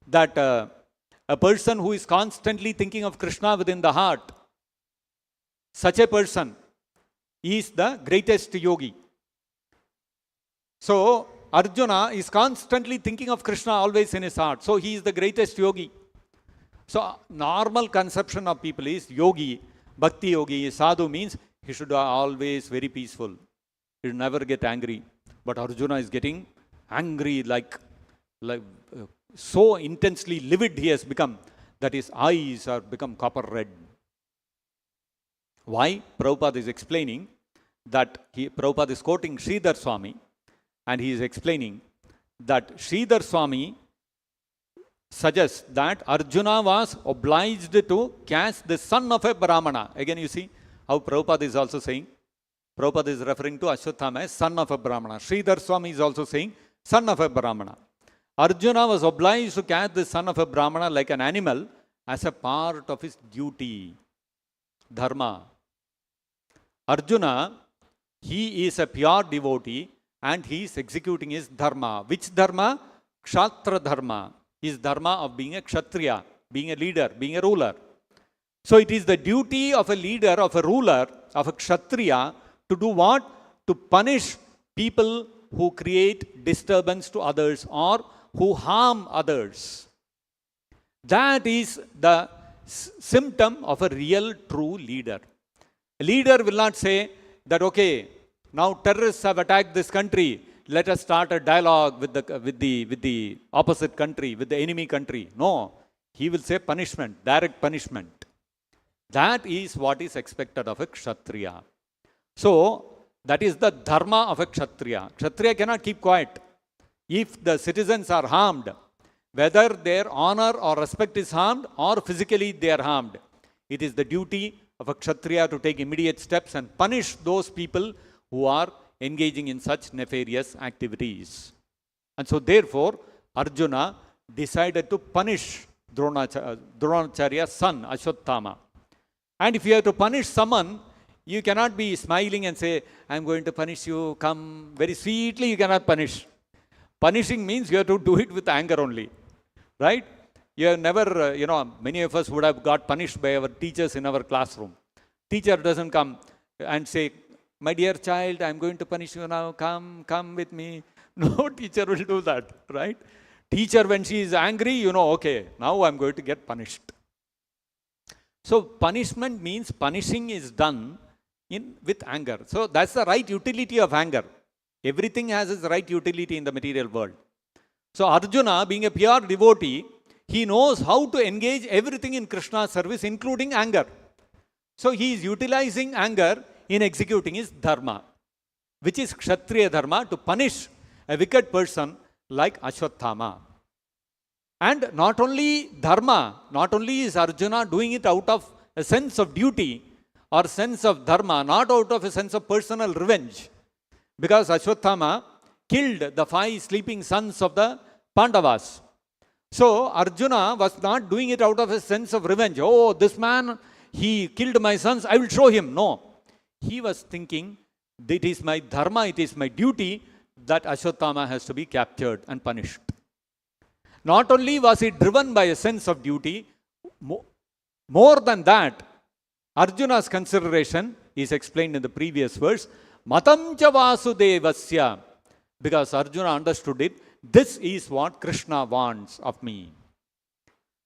that a person who is constantly thinking of Krishna within the heart, such a person is the greatest yogi. So, Arjuna is constantly thinking of Krishna always in his heart. So, he is the greatest yogi. So, normal conception of people is yogi, bhakti yogi, sadhu means he should be always very peaceful. He should never get angry. But Arjuna is getting angry like so intensely livid he has become that his eyes are become copper red. Why? Prabhupada is explaining that Prabhupada is quoting Sridhar Swami and he is explaining that Sridhar Swami suggests that Arjuna was obliged to cast the son of a Brahmana. Again you see how Prabhupada is also saying. Prabhupada is referring to Ashwatthama as son of a Brahmana. Sridhar Swami is also saying son of a Brahmana. Arjuna was obliged to cast the son of a Brahmana like an animal as a part of his duty, dharma. Arjuna, he is a pure devotee and he is executing his dharma. Which dharma? Kshatriya dharma. His dharma of being a kshatriya, being a leader, being a ruler. So it is the duty of a leader, of a ruler, of a kshatriya to do what? To punish people who create disturbance to others or who harm others. That is the symptom of a real true leader. A leader will not say that, okay, now terrorists have attacked this country, let us start a dialogue with the opposite country, with the enemy country. No, he will say punishment, direct punishment. That is what is expected of a kshatriya. So, that is the dharma of a kshatriya. Kshatriya cannot keep quiet. If the citizens are harmed, whether their honor or respect is harmed or physically they are harmed, it is the duty of a kshatriya to take immediate steps and punish those people who are engaging in such nefarious activities. And so therefore, Arjuna decided to punish Dronacharya's son, Ashwatthama. And if you have to punish someone, you cannot be smiling and say, I am going to punish you, come. Very sweetly you cannot punish. Punishing means you have to do it with anger only. Right? You have never, many of us would have got punished by our teachers in our classroom. Teacher doesn't come and say, my dear child, I am going to punish you now, come with me. No teacher will do that, right? Teacher, when she is angry, okay, now I am going to get punished. So punishment means punishing is done with anger. So that's the right utility of anger. Everything has its right utility in the material world. So Arjuna, being a pure devotee, he knows how to engage everything in Krishna's service, including anger. So he is utilizing anger in executing his dharma, which is kshatriya dharma, to punish a wicked person like Ashwatthama. And not only dharma, not only is Arjuna doing it out of a sense of duty or sense of dharma, not out of a sense of personal revenge. Because Ashwatthama killed the 5 sleeping sons of the Pandavas. So Arjuna was not doing it out of a sense of revenge. Oh, this man, he killed my sons, I will show him. No. He was thinking, it is my dharma, it is my duty that Ashwatthama has to be captured and punished. Not only was he driven by a sense of duty, more than that, Arjuna's consideration is explained in the previous verse, Matam cha Vasudevasya, because Arjuna understood it, this is what Krishna wants of me.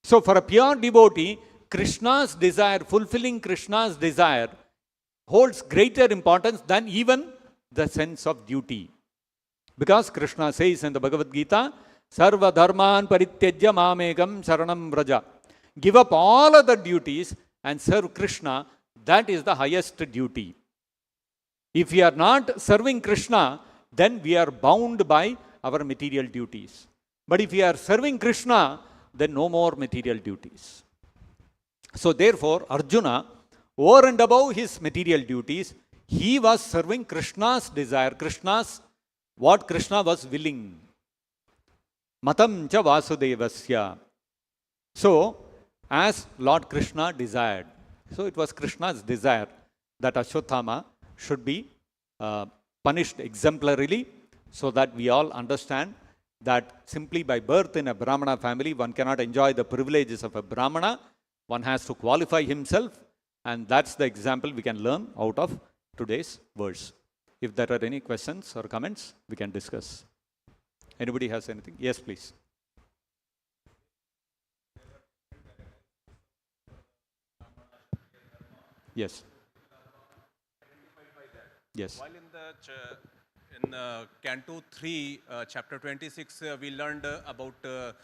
So for a pure devotee, Krishna's desire, fulfilling Krishna's desire, holds greater importance than even the sense of duty. Because Krishna says in the Bhagavad-gita, Sarva dharman parityajya mamekam sharanam vraja. Give up all other duties and serve Krishna. That is the highest duty. If we are not serving Krishna, then we are bound by our material duties. But if we are serving Krishna, then no more material duties. So therefore, Arjuna, over and above his material duties, he was serving Krishna's desire, what Krishna was willing. Matam cha Vasudevasya. So, as Lord Krishna desired. So it was Krishna's desire that Ashwatthama should be punished exemplarily, so that we all understand that simply by birth in a Brahmana family, one cannot enjoy the privileges of a Brahmana. One has to qualify himself, and that's the example we can learn out of today's verse. If there are any questions or comments, we can discuss. Anybody has anything? Yes, please. Yes. Yes. While in Canto 3, chapter 26, we learned about the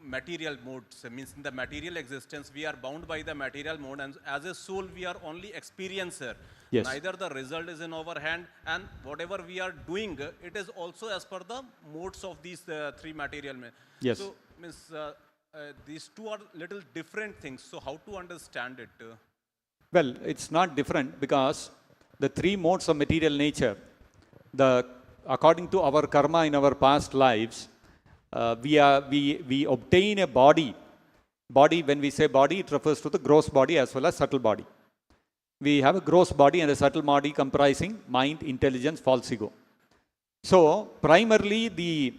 material modes. Means in the material existence, we are bound by the material mode, and as a soul, we are only experiencer. Yes. Neither the result is in our hand, and whatever we are doing, it is also as per the modes of these 3 material. Yes. So, means these two are little different things. So, how to understand it? Well, it's not different, because the 3 modes of material nature, according to our karma in our past lives, we obtain a body. Body, when we say body, it refers to the gross body as well as subtle body. We have a gross body and a subtle body comprising mind, intelligence, false ego. So, primarily the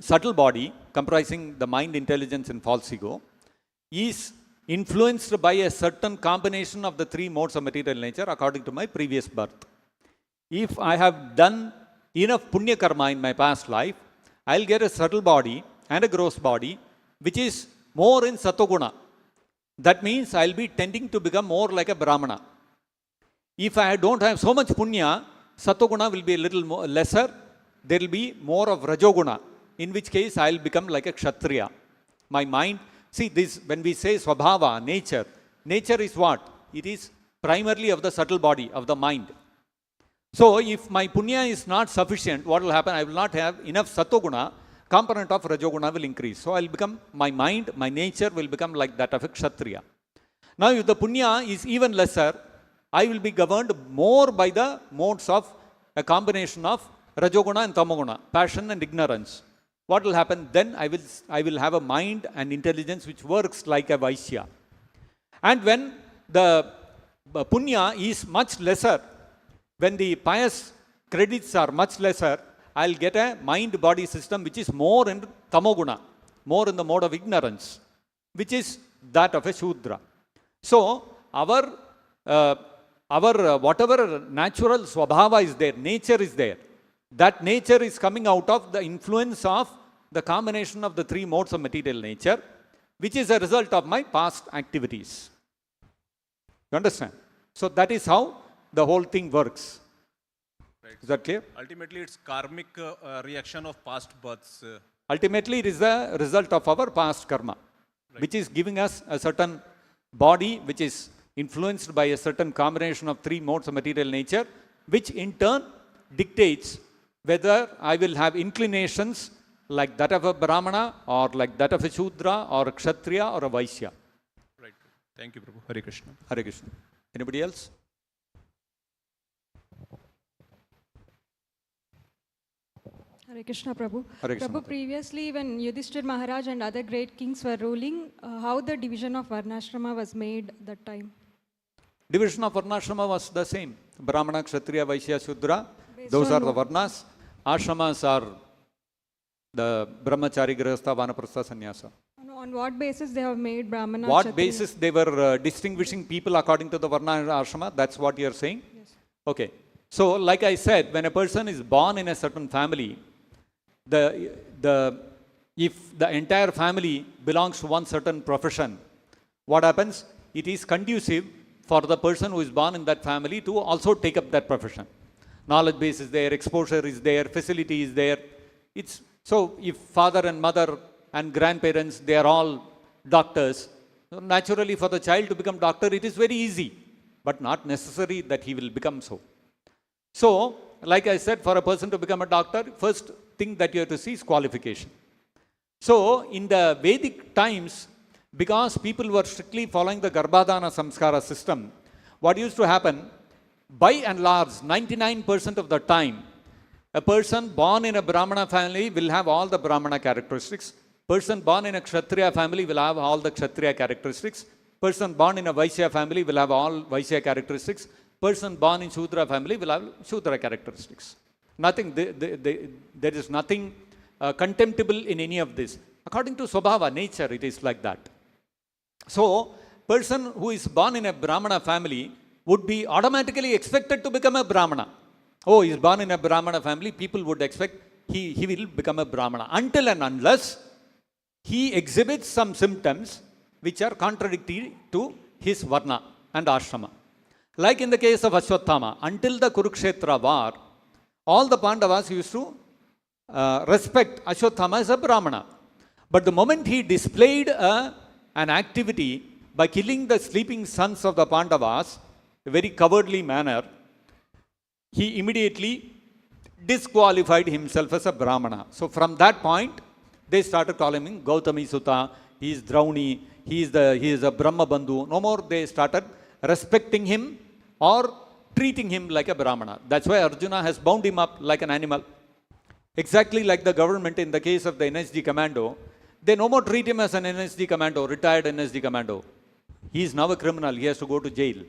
subtle body comprising the mind, intelligence and false ego is influenced by a certain combination of the 3 modes of material nature according to my previous birth. If I have done enough punya karma in my past life, I'll get a subtle body and a gross body which is more in satoguna. That means I'll be tending to become more like a Brahmana. If I don't have so much punya, satoguna will be a little more, lesser. There will be more of rajoguna, in which case I'll become like a kshatriya. My mind, see this, when we say svabhava, nature is what? It is primarily of the subtle body, of the mind. So if my punya is not sufficient, what will happen? I will not have enough satoguna, component of rajoguna will increase. So I'll become, my mind, my nature will become like that of a kshatriya. Now if the punya is even lesser, I will be governed more by the modes of a combination of rajoguna and tamoguna, passion and ignorance. What will happen? Then I will have a mind and intelligence which works like a Vaishya. And when the punya is much lesser, when the pious credits are much lesser, I'll get a mind-body system which is more in tamoguna, more in the mode of ignorance, which is that of a Shudra. So, our whatever natural svabhava is there, nature is there. That nature is coming out of the influence of the combination of the 3 modes of material nature, which is a result of my past activities. You understand? So, that is how the whole thing works. Right. Is that clear? Ultimately, it's karmic reaction of past births. Ultimately, it is the result of our past karma, which is giving us a certain body which is influenced by a certain combination of 3 modes of material nature, which in turn dictates whether I will have inclinations like that of a Brahmana or like that of a Shudra or a Kshatriya or a Vaishya. Right. Thank you, Prabhu. Hare Krishna. Hare Krishna. Anybody else? Hare Krishna, Prabhu. Hare Krishna. Prabhu, previously when Yudhishthir Maharaj and other great kings were ruling, how the division of Varnashrama was made that time? Division of Varnashrama was the same. Brahmana, Kshatriya, Vaishya, Shudra. Based Those on are the what? Varnas. Ashramas are the Brahmachari, Grihastha, Vanaprastha, Sannyasa. On what basis they have made Brahmana? What Kshatriya? basis they were distinguishing people according to the Varna and Ashrama? That's what you are saying? Yes. Okay. So, like I said, when a person is born in a certain family, if the entire family belongs to one certain profession, what happens? It is conducive for the person who is born in that family to also take up that profession. Knowledge base is there, exposure is there, facility is there. So if father and mother and grandparents, they are all doctors, so naturally for the child to become doctor, it is very easy, but not necessary that he will become so. So, like I said, for a person to become a doctor, first thing that you have to see is qualification. So, in the Vedic times, because people were strictly following the Garbhadana Samskara system, what used to happen, by and large, 99% of the time, a person born in a Brahmana family will have all the Brahmana characteristics. Person born in a Kshatriya family will have all the Kshatriya characteristics. Person born in a Vaishya family will have all Vaishya characteristics. Person born in Shudra family will have Shudra characteristics. Nothing, there is nothing contemptible in any of this. According to svabhava, nature, it is like that. So, person who is born in a Brahmana family would be automatically expected to become a Brahmana. Oh, he is born in a Brahmana family, people would expect he will become a Brahmana. Until and unless he exhibits some symptoms which are contradictory to his Varna and Ashrama. Like in the case of Ashwathama, until the Kurukshetra war, all the Pandavas used to respect Ashwathama as a Brahmana. But the moment he displayed an activity by killing the sleeping sons of the Pandavas, a very cowardly manner, he immediately disqualified himself as a Brahmana. So from that point, they started calling him Gautami Sutta, he is Drauni, he is a Brahma Bandhu. No more they started respecting him or treating him like a Brahmana. That's why Arjuna has bound him up like an animal. Exactly like the government in the case of the NSG commando, they no more treat him as an NSG commando, retired NSG commando. He is now a criminal, he has to go to jail.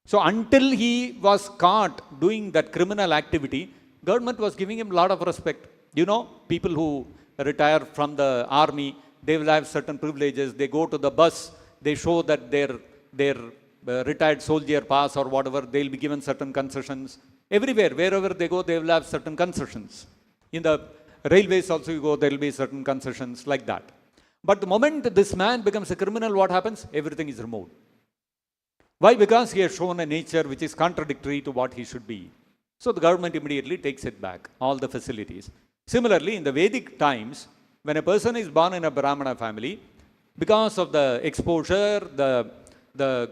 So until he was caught doing that criminal activity, government was giving him a lot of respect. You know, people who retire from the army, they will have certain privileges. They go to the bus, they show that their retired soldier pass or whatever, they will be given certain concessions. Everywhere, wherever they go, they will have certain concessions. In the railways also you go, there will be certain concessions like that. But the moment this man becomes a criminal, what happens? Everything is removed. Why? Because he has shown a nature which is contradictory to what he should be. So the government immediately takes it back, all the facilities. Similarly, in the Vedic times, when a person is born in a Brahmana family, because of the exposure, the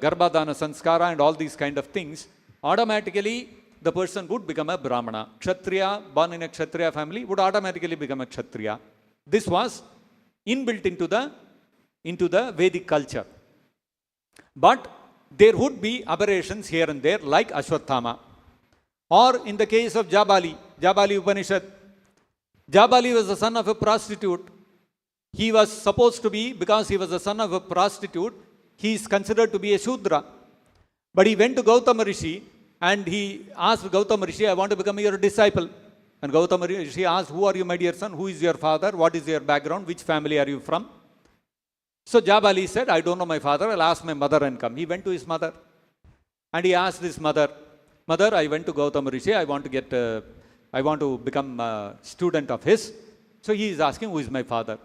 Garbhadana Sanskara and all these kind of things, automatically the person would become a Brahmana. Kshatriya, born in a Kshatriya family, would automatically become a Kshatriya. This was inbuilt into the Vedic culture. But there would be aberrations here and there, like Ashwathama. Or in the case of Jabali Upanishad, Jabali was the son of a prostitute. He was supposed to be, because he was the son of a prostitute, he is considered to be a Shudra. But he went to Gautama Rishi and he asked Gautama Rishi, I want to become your disciple. And Gautama Rishi asked, who are you, my dear son? Who is your father? What is your background? Which family are you from? So Jabali said, I don't know my father, I'll ask my mother and come. He went to his mother and he asked his mother, Mother, I went to Gautama Rishi, I want to become a student of his. So he is asking, who is my father?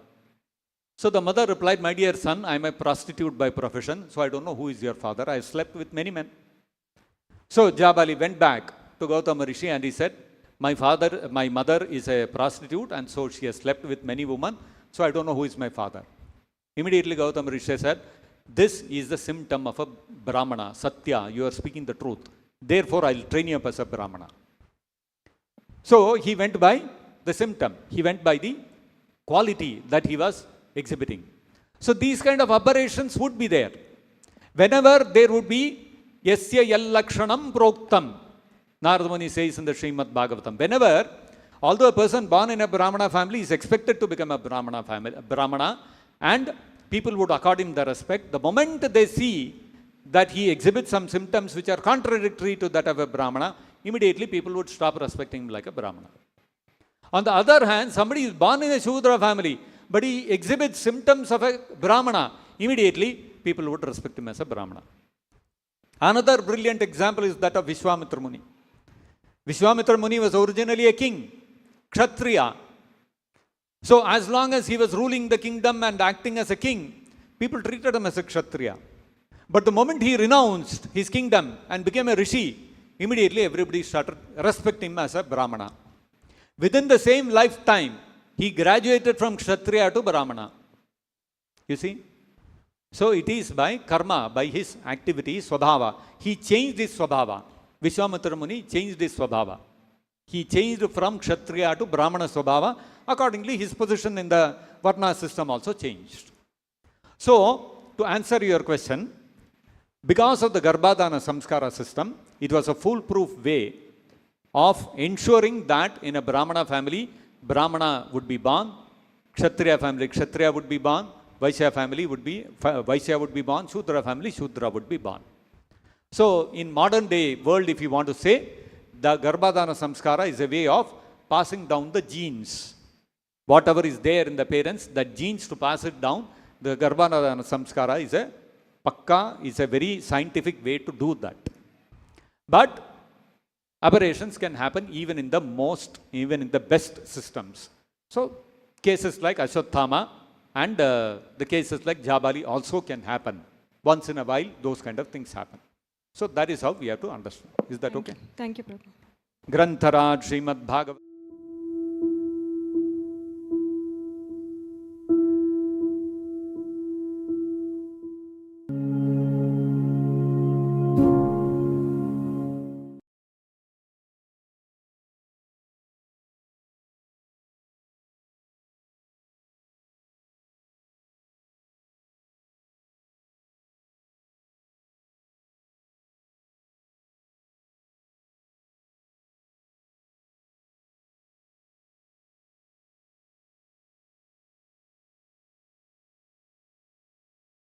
So the mother replied, my dear son, I am a prostitute by profession, so I don't know who is your father. I have slept with many men. So Jabali went back to Gautama Rishi and he said, my mother is a prostitute and so she has slept with many women, so I don't know who is my father. Immediately Gautama Rishi said, this is the symptom of a Brahmana, Satya, you are speaking the truth. Therefore, I will train you up as a Brahmana. So he went by the symptom. He went by the quality that he was exhibiting. So these kind of aberrations would be there. Whenever there would be yasya yal lakshanam proktam, Narada Muni says in the Srimad Bhagavatam, whenever, although a person born in a Brahmana family is expected to become a Brahmana, and people would accord him the respect, the moment they see that he exhibits some symptoms which are contradictory to that of a Brahmana, immediately people would stop respecting him like a Brahmana. On the other hand, somebody is born in a Shudra family, but he exhibits symptoms of a Brahmana, immediately people would respect him as a Brahmana. Another brilliant example is that of Vishwamitra Muni. Vishwamitra Muni was originally a king, Kshatriya. So as long as he was ruling the kingdom and acting as a king, people treated him as a Kshatriya. But the moment he renounced his kingdom and became a Rishi, immediately everybody started respecting him as a Brahmana. Within the same lifetime, he graduated from Kshatriya to Brahmana. You see? So it is by karma, by his activity, svabhava. He changed his svabhava. Vishwamitra Muni changed his svabhava. He changed from Kshatriya to Brahmana svabhava. Accordingly, his position in the Varna system also changed. So, to answer your question, because of the Garbhadana Samskara system, it was a foolproof way of ensuring that in a Brahmana family, Brahmana would be born, Kshatriya family, Kshatriya would be born, Vaishya family would be, Vaishya would be born, Shudra family, Shudra would be born. So, in modern day world, if you want to say, the Garbhadana Samskara is a way of passing down the genes. Whatever is there in the parents, the genes to pass it down, the Garbhadana Samskara is a pakka, is a very scientific way to do that. But aberrations can happen even in the best systems. So cases like Ashwatthama and the cases like Jabali also can happen. Once in a while, those kind of things happen. So that is how we have to understand. Is that okay? Thank you, Prabhu. Grantharaj Srimad Bhagavatam.